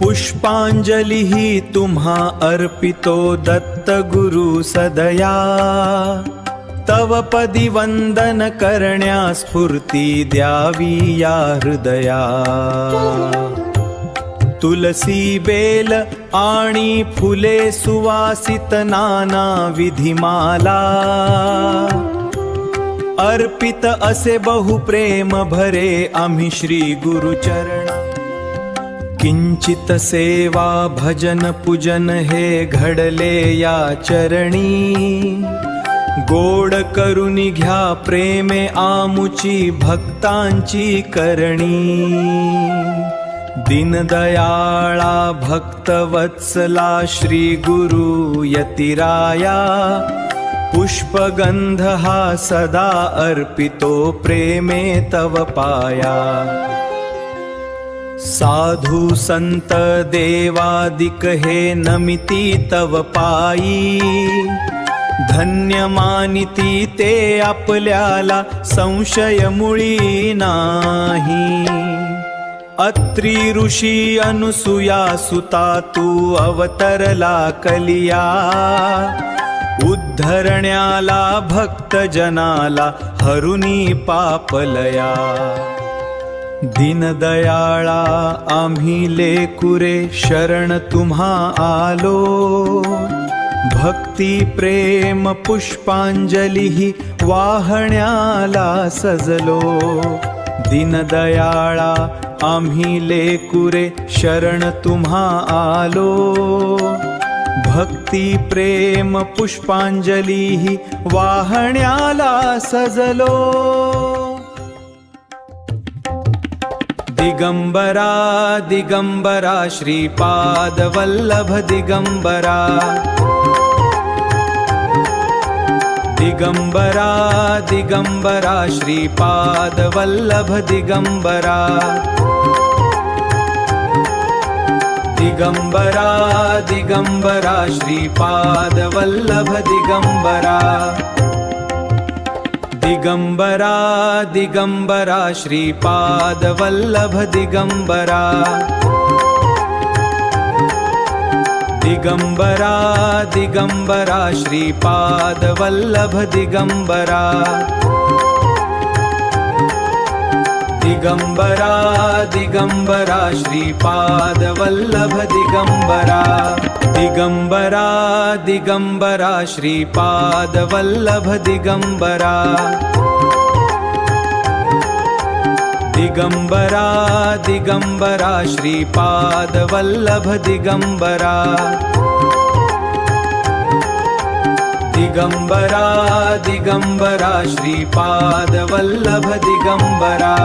पुष्पांजलिः तुम्हा अर्पितो दत्त गुरु सदया। तव पदी वंदन करण्या स्फूर्ती द्यावी या हृदया। तुलसी बेल आणि फुले सुवासित नाना विधिमाला। अर्पित असे बहुप्रेम भरे आम्ही श्री गुरुचरणा। किंचित सेवा भजन पूजन हे घडले या चरणी। गोड करुनी घ्या प्रेमे आमुची भक्तांची करणी। दीनदयाळा भक्तवत्सला श्री गुरु यतिराया। पुष्पगंध हा सदा अर्पितो प्रेमे तव पाया। साधु संत देवादिक हे नमिती तव पायी। धन्य मानिती ते आपल्याला संशय मुळी नाही। अत्री ऋषी अनुसूया सुता तू अवतरला कलिया। उद्धरण्याला भक्त जनाला हरुनी पापलया। दीनदयाळा आम्ही लेकुरे शरण तुम्हा आलो। भक्ती प्रेम पुष्पांजलिः वाहण्याला सजलो। दीनदयाळा आम्ही लेकुरे शरण तुम्हा आलो। भक्ती प्रेम पुष्पांजलिः वाहण्याला सजलो। दिगंबरा दिगंबरा श्रीपाद वल्लभ दिगंबरा। दिगंबरा दिगंबरा श्रीपाद वल्लभ दिगंबरा। दिगंबरा दिगंबरा श्रीपाद वल्लभ दिगंबरा। दिगंबरा दिगंबरा श्रीपाद वल्लभ दिगंबरा। दिगंबरा दिगंबरा श्रीपाद वल्लभ दिगंबरा। दिगंबरा दिगंबरा श्रीपाद वल्लभ दिगंबरा। दिगंबरा दिगंबरा श्रीपाद वल्लभ दिगंबरा। दिगंबरा दिगंबरा श्रीपाद वल्लभ दिगंबरा। दिगंबरा दिगंबरा श्रीपाद वल्लभ दिगंबरा।